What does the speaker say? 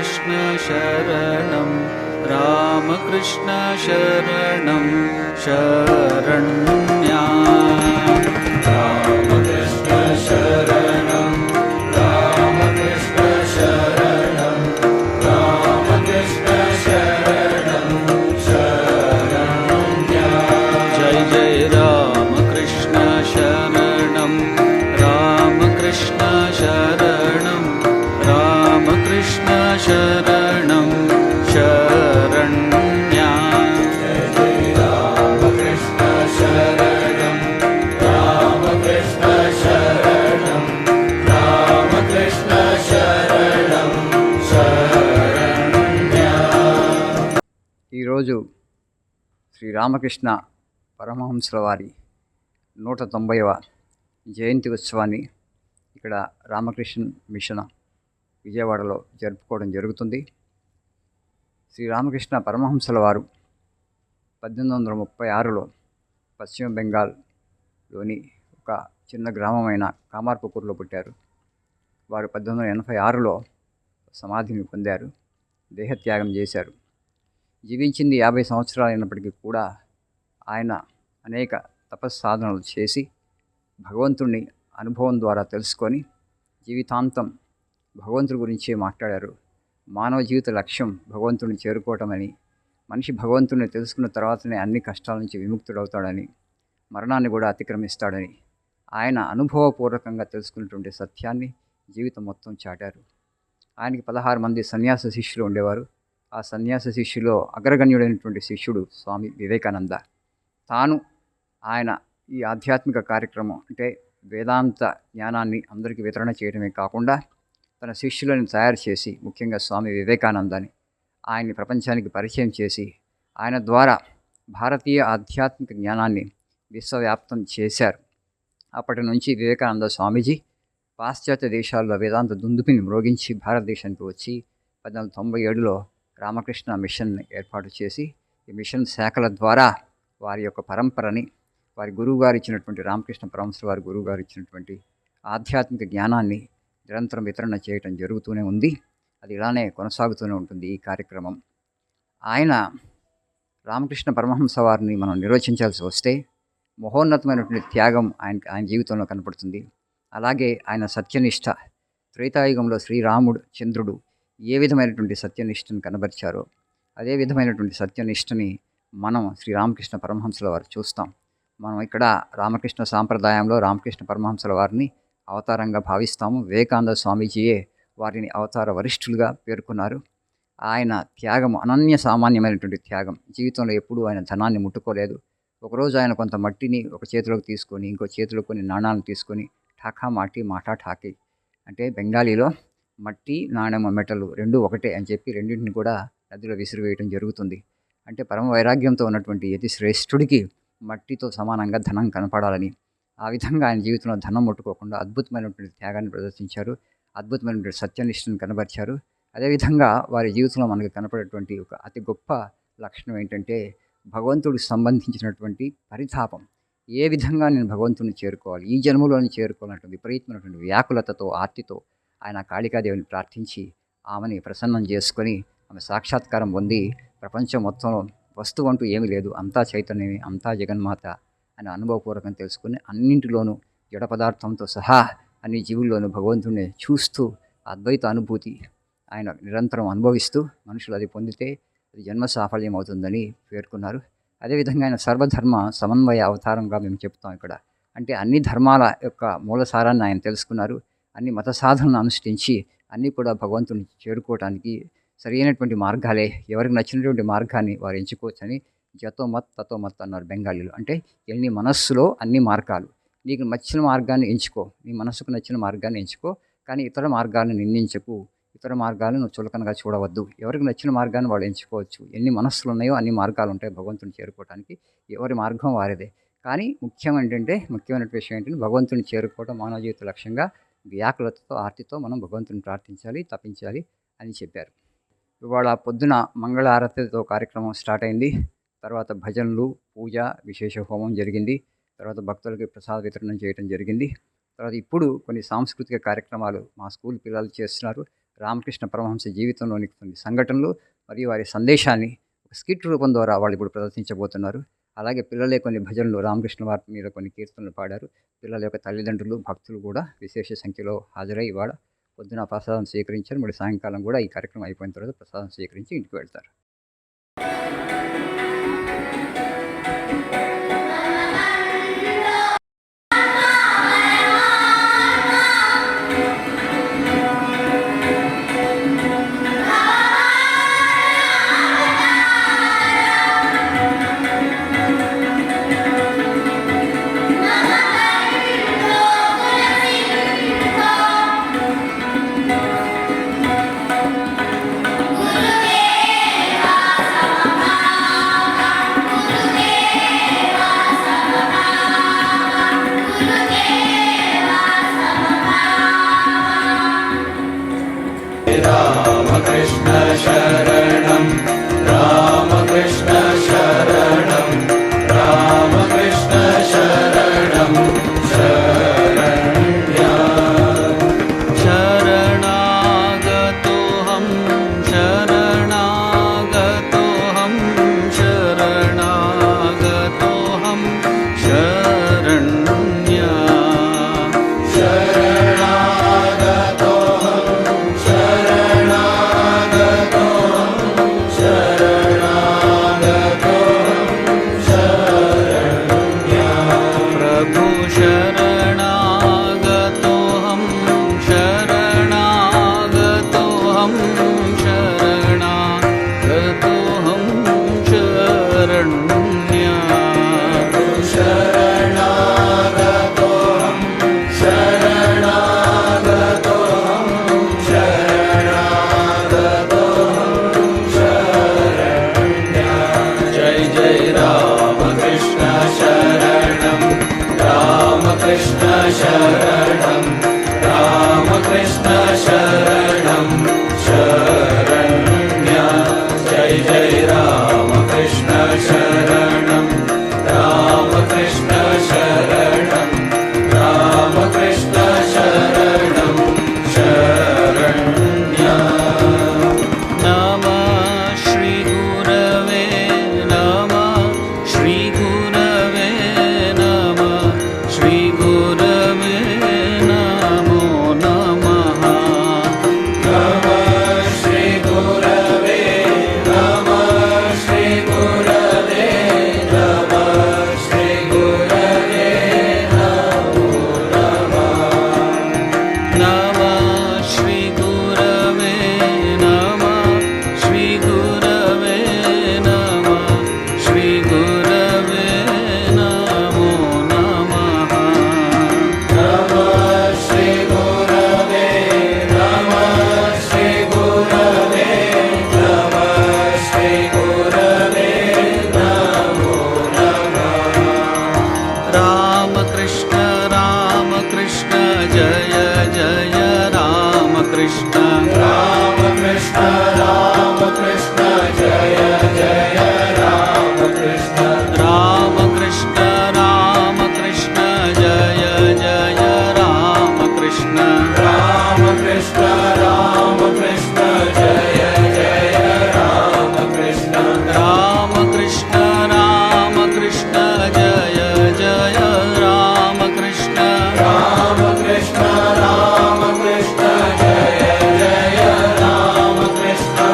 रामकृष्ण शरणं रामकृष्ण शरणं शरण्या रामकृष्ण शरणं रामकृष्ण शरणं रामकृष्ण शरणं शरण्या जय जय रामकृष्ण शरणं रामकृष्ण शरणं रामकृष्ण शरणं शरण्या जय जय रामकृष्ण शरणं रामकृष्ण शरणं रामकृष्ण शरणं शरण्या ఈరోజు శ్రీ రామకృష్ణ పరమహంసుల వారి 190వ జయంతి ఉత్సవాన్ని ఇక్కడ రామకృష్ణ మిషన్ విజయవాడలో జరుపుకోవడం జరుగుతుంది. శ్రీ రామకృష్ణ పరమహంసుల వారు 1836లో పశ్చిమ బెంగాల్లోని ఒక చిన్న గ్రామమైన కామార్పుకూర్లో పుట్టారు. వారు 1886లో సమాధిని పొందారు, దేహత్యాగం చేశారు. జీవించింది 50 సంవత్సరాలు అయినప్పటికీ కూడా ఆయన అనేక తపస్సాధనలు చేసి భగవంతుణ్ణి అనుభవం ద్వారా తెలుసుకొని జీవితాంతం భగవంతుడి గురించే మాట్లాడారు. మానవ జీవిత లక్ష్యం భగవంతుడిని చేరుకోవటమని, మనిషి భగవంతుడిని తెలుసుకున్న తర్వాతనే అన్ని కష్టాల నుంచి విముక్తుడవుతాడని, మరణాన్ని కూడా అతిక్రమిస్తాడని ఆయన అనుభవపూర్వకంగా తెలుసుకున్నటువంటి సత్యాన్ని జీవితం మొత్తం చాటారు. ఆయనకి 16 మంది సన్యాస శిష్యులు ఉండేవారు. ఆ సన్యాస శిష్యులో అగ్రగణ్యుడైనటువంటి శిష్యుడు స్వామి వివేకానంద. తాను ఆయన ఈ ఆధ్యాత్మిక కార్యక్రమం అంటే వేదాంత జ్ఞానాన్ని అందరికీ వితరణ చేయడమే కాకుండా తన శిష్యులను తయారు చేసి, ముఖ్యంగా స్వామి వివేకానందాన్ని ఆయన్ని ప్రపంచానికి పరిచయం చేసి ఆయన ద్వారా భారతీయ ఆధ్యాత్మిక జ్ఞానాన్ని విశ్వవ్యాప్తం చేశారు. అప్పటి నుంచి వివేకానంద స్వామీజీ పాశ్చాత్య దేశాల్లో వేదాంత దుందుపిని మ్రోగించి భారతదేశానికి వచ్చి 1897లో రామకృష్ణ మిషన్ ఏర్పాటు చేసి ఈ మిషన్ శాఖల ద్వారా వారి యొక్క పరంపరని, వారి గురువుగారు ఇచ్చినటువంటి రామకృష్ణ పరమహంస వారి గురువుగారు ఇచ్చినటువంటి ఆధ్యాత్మిక జ్ఞానాన్ని నిరంతరం వితరణ చేయటం జరుగుతూనే ఉంది. అది ఇలానే కొనసాగుతూనే ఉంటుంది ఈ కార్యక్రమం. ఆయన రామకృష్ణ పరమహంస వారిని మనం నిర్వచించాల్సి వస్తే మహోన్నతమైనటువంటి త్యాగం ఆయన జీవితంలో కనపడుతుంది. అలాగే ఆయన సత్యనిష్ట, త్రేతాయుగంలో శ్రీరాముడు చంద్రుడు ఏ విధమైనటువంటి సత్యనిష్టను కనబరిచారో అదే విధమైనటువంటి సత్యనిష్టని మనం శ్రీరామకృష్ణ పరమహంసుల వారు చూస్తాం. మనం ఇక్కడ రామకృష్ణ సాంప్రదాయంలో రామకృష్ణ పరమహంసుల వారిని అవతారంగా భావిస్తాము. వివేకానంద స్వామీజీయే వారిని అవతార వరిష్ఠులుగా పేర్కొన్నారు. ఆయన త్యాగం అనన్య సామాన్యమైనటువంటి త్యాగం. జీవితంలో ఎప్పుడూ ఆయన ధనాన్ని ముట్టుకోలేదు. ఒకరోజు ఆయన కొంత మట్టిని ఒక చేతిలోకి తీసుకొని ఇంకో చేతిలో కొన్ని నాణాలను తీసుకొని ఠాకా మాటి మాటా ఠాకి అంటే బెంగాలీలో మట్టి నాణెం మెటలు రెండు ఒకటే అని చెప్పి రెండింటిని కూడా నదిలో విసిరివేయడం జరుగుతుంది. అంటే పరమ వైరాగ్యంతో ఉన్నటువంటి యతి శ్రేష్ఠుడికి మట్టితో సమానంగా ధనం కనపడాలని, ఆ విధంగా ఆయన జీవితంలో ధనం ముట్టుకోకుండా అద్భుతమైనటువంటి త్యాగాన్ని ప్రదర్శించారు, అద్భుతమైనటువంటి సత్యనిష్టను కనబరిచారు. అదేవిధంగా వారి జీవితంలో మనకు కనపడేటువంటి ఒక అతి గొప్ప లక్షణం ఏంటంటే భగవంతుడికి సంబంధించినటువంటి పరితాపం. ఏ విధంగా నేను భగవంతుడిని చేరుకోవాలి, ఈ జన్మలోని చేరుకోవాలంటే విపరీతమైనటువంటి వ్యాకులతతో, ఆర్తితో ఆయన కాళికాదేవిని ప్రార్థించి ఆమెని ప్రసన్నం చేసుకొని ఆమె సాక్షాత్కారం పొంది ప్రపంచం మొత్తంలో వస్తువు అంటూ ఏమీ లేదు, అంతా చైతన్యమే, అంతా జగన్మాత అని అనుభవపూర్వకంగా తెలుసుకుని అన్నింటిలోనూ జడ పదార్థంతో సహా అన్ని జీవుల్లోనూ భగవంతుడిని చూస్తూ అద్వైత అనుభూతి ఆయన నిరంతరం అనుభవిస్తూ మనుషులు అది పొందితే అది జన్మ సాఫల్యం అవుతుందని పేర్కొన్నారు. అదేవిధంగా ఆయన సర్వధర్మ సమన్వయ అవతారంగా మేము చెప్తాం ఇక్కడ. అంటే అన్ని ధర్మాల యొక్క మూలసారాన్ని ఆయన తెలుసుకున్నారు. అన్ని మత సాధనను అనుష్ఠించి అన్నీ కూడా భగవంతుని చేరుకోవడానికి సరైనటువంటి మార్గాలే, ఎవరికి నచ్చినటువంటి మార్గాన్ని వారు ఎంచుకోవచ్చని జతో మత్ తతో మత్ అన్నారు బెంగాలీలో. అంటే నీ మనస్సులో అన్ని మార్గాలు, నీకు నచ్చిన మార్గాన్ని ఎంచుకో, నీ మనస్సుకు నచ్చిన మార్గాన్ని ఎంచుకో, కానీ ఇతర మార్గాలను నిందించకు, ఇతర మార్గాలను నువ్వు చులకనగా చూడవద్దు. ఎవరికి నచ్చిన మార్గాన్ని వాళ్ళు ఎంచుకోవచ్చు. ఎన్ని మనస్సులు ఉన్నాయో అన్ని మార్గాలు ఉంటాయి భగవంతుని చేరుకోవడానికి, ఎవరి మార్గం వారిదే. కానీ ముఖ్యమైన విషయం ఏంటంటే భగవంతుని చేరుకోవడం మానవ జీవిత లక్ష్యంగా వ్యాకులతతో, ఆర్తితో మనం భగవంతుని ప్రార్థించాలి, తపించాలి అని చెప్పారు. ఇవాళ పొద్దున మంగళారతితో కార్యక్రమం స్టార్ట్ అయింది. తర్వాత భజనలు, పూజ, విశేష హోమం జరిగింది. తర్వాత భక్తులకి ప్రసాద వితరణ చేయడం జరిగింది. తర్వాత ఇప్పుడు కొన్ని సాంస్కృతిక కార్యక్రమాలు మా స్కూల్ పిల్లలు చేస్తున్నారు. రామకృష్ణ పరమహంస జీవితంలోని కొన్ని సంఘటనలు మరియు వారి సందేశాన్ని ఒక స్కిట్ రూపం ద్వారా వాళ్ళు ఇప్పుడు ప్రదర్శించబోతున్నారు. అలాగే పిల్లలే కొన్ని భజనలు రామకృష్ణ వారి మీద కొన్ని కీర్తనలు పాడారు. పిల్లల యొక్క తల్లిదండ్రులు, భక్తులు కూడా విశేష సంఖ్యలో హాజరై ఇవాళ పొద్దున ప్రసాదం స్వీకరించారు. మరి సాయంకాలం కూడా ఈ కార్యక్రమం అయిపోయిన తర్వాత ప్రసాదం స్వీకరించి ఇంటికి వెళ్తారు.